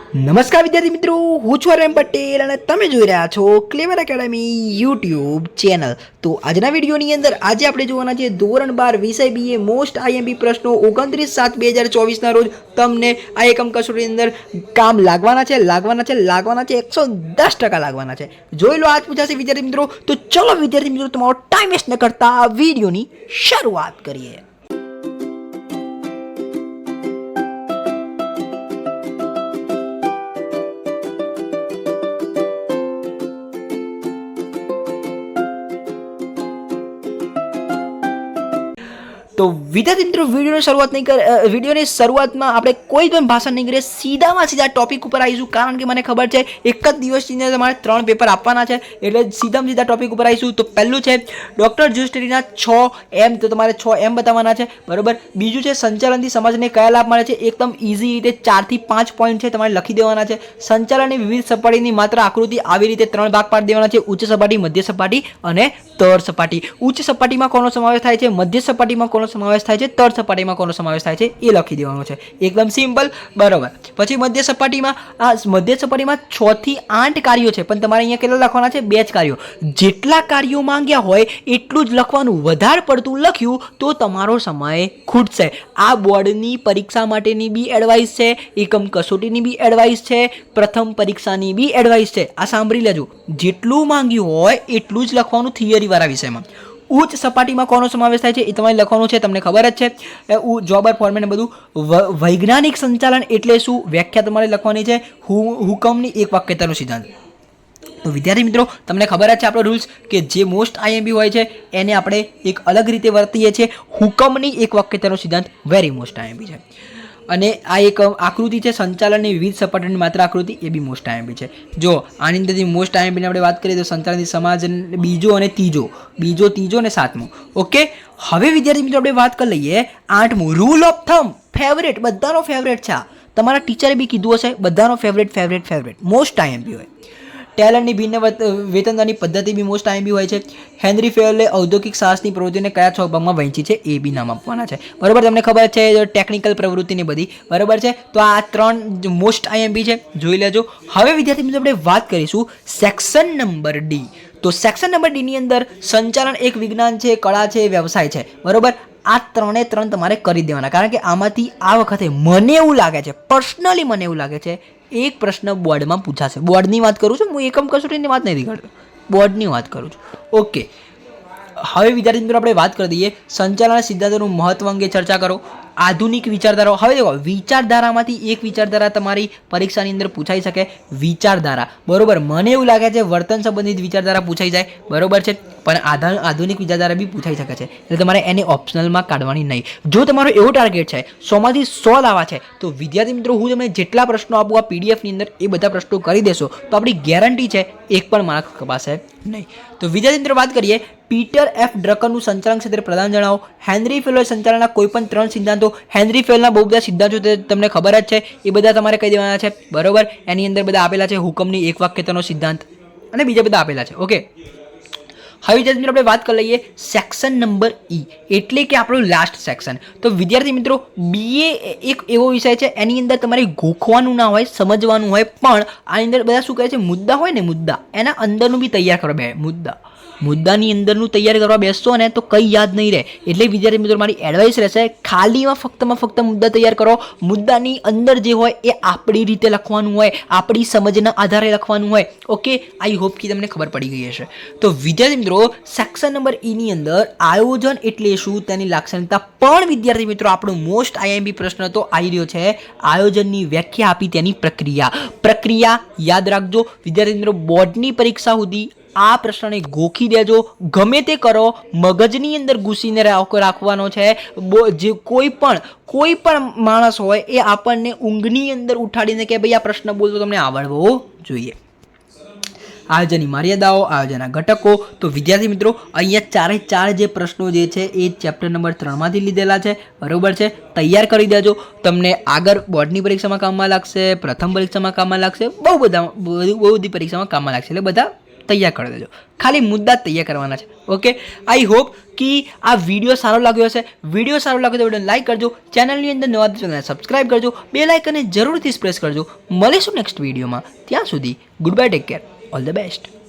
નમસ્કાર વિદ્યાર્થી મિત્રો, હું છું રેમ પટેલ અને તમે જોઈ રહ્યા છો ક્લેવર એકેડમી યુટ્યુબ ચેનલ। તો આજના વિડીયોની અંદર આજે આપણે જોવાના છે ધોરણ 12 વિષય બીએ મોસ્ટ આઈએમપી પ્રશ્નો 29/7/2024 રોજ તમને આ એકમ કસોટીની અંદર કામ લાગવાના છે 110% લાગવાના છે। જોઈ લો આજ પૂછાશે વિદ્યાર્થી મિત્રો। તો ચલો વિદ્યાર્થી મિત્રો, તમારો ટાઈમ વેસ્ટ ન કરતા આ વિડીયોની શરૂઆત કરીએ। तो विद्यार्थी मित्रों विडियोની શરૂઆતમાં આપણે કોઈ પણ ભાષા નહીં કરીએ, સીધા ટોપિક ઉપર આવીશું। કારણ કે મને ખબર છે એક જ દિવસની અંદર તમારે 3 પેપર આપવાના છે, એટલે સીધા ટોપિક ઉપર આવીશું। તો પહેલું છે ડોક્ટર જ્યુસ્ટરીના 6 એમ, તો તમારે 6 એમ બતાવવાના છે, બરોબર। બીજું છે સંચાલનથી સમાજને કયા લાભ મળે છે, એકદમ ઇઝી રીતે 4 થી 5 પોઈન્ટ છે, તમારે લખી દેવાના છે। સંચાલનની વિવિધ સપાટીની માત્ર આકૃતિ આવી રીતે 3 ભાગ પાડી દેવાના છે, ઉચ્ચ સપાટી, મધ્ય સપાટી અને તળ સપાટી। ઉચ્ચ સપાટીમાં કોનો સમાવેશ થાય છે, મધ્ય સપાટીમાં કોનો સમાવેશ થાય છે, તળ સપાટીમાં કોનો સમાવેશ થાય છે એ લખી દેવાનો છે, એકદમ સિમ્પલ, બરોબર। પછી મધ્ય સપાટીમાં 6 થી 8 કાર્યો છે, પણ તમારે અહીંયા કેટલા લખવાના છે, 2 જ કાર્યો। જેટલા કાર્યો માંગ્યા હોય એટલું જ લખવાનું, વધારે પડતું લખ્યું તો તમારો સમય ખૂટશે। આ બોર્ડની પરીક્ષા માટેની બી એડવાઇસ છે, એકમ કસોટીની બી એડવાઇસ છે, પ્રથમ પરીક્ષાની બી એડવાઇસ છે। આ સાંભળી લેજો, જેટલું માંગ્યું હોય એટલું જ લખવાનું થિયરી વાળા વિષયમાં। ઉચ્ચ સપાટીમાં કોનો સમાવેશ થાય છે એ તમારે લખવાનું છે, તમને ખબર જ છે, જોબર ફોર્મેટ ને બધું। વૈજ્ઞાનિક સંચાલન એટલે શું, વ્યાખ્યા તમારે લખવાની છે, હુકમની એક વાક્યતાનો સિદ્ધાંત। તો વિદ્યાર્થી મિત્રો, તમને ખબર જ છે આપણો રૂલ્સ કે જે મોસ્ટ આઈએમપી હોય છે એને આપણે એક અલગ રીતે વર્તીએ છીએ। હુકમની એક વાક્યતાનો સિદ્ધાંત વેરી મોસ્ટ આઈએમપી છે, અને આ એક આકૃતિ છે સંચાલનની વિવિધ સપાટીની માત્ર આકૃતિ, એ બી મોસ્ટ આઈએમપી છે। જો આની અંદરથી મોસ્ટ આઈએમપીની આપણે વાત કરીએ તો સંચાલનની સમાજ બીજો અને ત્રીજો અને 7મો। ઓકે, હવે વિદ્યાર્થી મિત્રો આપણે વાત કરી લઈએ 8મું, રૂલ ઓફ થમ્બ, ફેવરેટ, બધાનો ફેવરેટ છે। તમારા ટીચરે બી કીધું હશે, બધાનો ફેવરેટ મોસ્ટ આઈએમપી હોય। ટેલરની ભિન્ન વેતનદારની પદ્ધતિ બી મોસ્ટ આઈએમપી હોય છે। હેનરી ફેવલે ઔદ્યોગિક સાહસની પ્રવૃત્તિને કયા 6 ભાગમાં વહેંચી છે એ બી નામ આપવાના છે, બરોબર। તમને ખબર છે ટેકનિકલ પ્રવૃત્તિની બધી, બરોબર છે। તો આ 3 મોસ્ટ આઈએમપી છે, જોઈ લેજો। હવે વિદ્યાર્થી મિત્રો આપણે વાત કરીશું સેક્શન નંબર ડી। તો સેક્શન નંબર ડી ની અંદર સંચાલન એક વિજ્ઞાન છે, કળા છે, વ્યવસાય છે, બરોબર। આ 3 તમારે કરી દેવાના, કારણ કે આમાંથી આ વખતે મને એવું લાગે છે, પર્સનલી મને એવું લાગે છે એક પ્રશ્ન બોર્ડમાં પૂછાશે। બોર્ડની વાત કરું છું હું, એકમ કસોટીની વાત નથી કરતો, બોર્ડની વાત કરું છું। ઓકે, હવે વિદ્યાર્થી મિત્રો આપણે વાત કરી દઈએ સંચાલન સિદ્ધાંતોનું મહત્વ અંગે ચર્ચા કરો। આધુનિક વિચારધારાઓ, હવે દેખો વિચારધારામાંથી એક વિચારધારા તમારી પરીક્ષાની અંદર પૂછાઈ શકે, વિચારધારા, બરોબર। મને એવું લાગે છે વર્તન સંબંધિત વિચારધારા પૂછાઈ જાય, બરોબર છે, પણ આધુનિક વિચારધારા બી પૂછાઈ શકે છે, એટલે તમારે એને ઓપ્શનલમાં કાઢવાની નહીં। જો તમારો એવો ટાર્ગેટ છે 100માંથી 100 લાવવા છે, તો વિદ્યાર્થી મિત્રો હું તમને જેટલા પ્રશ્નો આપું આ પીડીએફની અંદર એ બધા પ્રશ્નો કરી દેશો તો આપણી ગેરંટી છે એક પણ માર્ક કપાશે નહીં। તો વિદ્યાર્થી મિત્રો વાત કરીએ પીટર એફ ડ્રકરનું સંચાલન ક્ષેત્રે પ્રદાન જણાવો। હેનરી ફેવલે સંચાલનના કોઈ પણ 3 સિદ્ધાંતો, હેનરી ફેવલના બહુ બધા સિદ્ધાંતો તમને ખબર જ છે, એ બધા તમારે કહી દેવાના છે, બરોબર। એની અંદર બધા આપેલા છે, હુકમની એક વાક્યતાનો સિદ્ધાંત અને બીજા બધા આપેલા છે, ઓકે। હવે વિદ્યાર્થી મિત્રો આપણે વાત કરી લઈએ સેક્શન નંબર ઈ, એટલે કે આપણું લાસ્ટ સેક્શન। તો વિદ્યાર્થી મિત્રો બીએ એક એવો વિષય છે એની અંદર તમારે ગોખવાનું ના હોય, સમજવાનું હોય, પણ આની અંદર બધા શું કહે છે, મુદ્દા હોય ને, મુદ્દા એના અંદરનું બી તૈયાર કરવા બે, મુદ્દાની અંદરનું તૈયાર કરવા બેસશો ને તો કંઈ યાદ નહીં રહે। એટલે વિદ્યાર્થી મિત્રો મારી એડવાઇસ રહેશે, ખાલીમાં ફક્ત મુદ્દા તૈયાર કરો, મુદ્દાની અંદર જે હોય એ આપણી રીતે લખવાનું હોય, આપણી સમજના આધારે લખવાનું હોય, ઓકે। આઈ હોપ કે તમને ખબર પડી ગઈ હશે। તો વિદ્યાર્થી મિત્રો સેક્શન નંબર ઈ ની અંદર આયોજન એટલે શું, તેની લાક્ષણિકતા, પણ વિદ્યાર્થી મિત્રો આપણો મોસ્ટ આઈએમપી પ્રશ્ન તો આવી રહ્યો છે, આયોજનની વ્યાખ્યા આપી તેની પ્રક્રિયા યાદ રાખજો વિદ્યાર્થી મિત્રો, બોર્ડની પરીક્ષા સુધી આ પ્રશ્નને ગોખી દેજો, ગમે તે કરો, મગજની અંદર ઘૂસીને રાખવાનો છે। જે કોઈ પણ માણસ હોય એ આપણને ઊંઘની અંદર ઉઠાડીને કે ભાઈ આ પ્રશ્ન બોલતો તમને આવડવો જોઈએ। આયોજનની મર્યાદાઓ, આયોજનના ઘટકો। તો વિદ્યાર્થી મિત્રો અહીંયા 4 જે પ્રશ્નો જે છે એ ચેપ્ટર નંબર 3માંથી લીધેલા છે, બરોબર છે, તૈયાર કરી દેજો, તમને આગળ બોર્ડની પરીક્ષામાં કામમાં લાગશે, પ્રથમ પરીક્ષામાં કામમાં લાગશે, બહુ બધી પરીક્ષામાં કામમાં લાગશે, એટલે બધા તૈયાર કરી દેજો. ખાલી મુદ્દા જ તૈયાર કરવાના છે. ઓકે, આઈ હોપ કે આ વિડીયો સારો લાગ્યો હશે. વિડીયો સારો લાગ્યો તો વિડીયોને લાઈક કરજો, ચેનલની અંદર નવા ચેનલને સબસ્ક્રાઈબ કરજો, બેલ આઇકનને જરૂરથી પ્રેસ કરજો. મળીશું નેક્સ્ટ વિડીયોમાં. ત્યાં સુધી good bye, take care, all the best.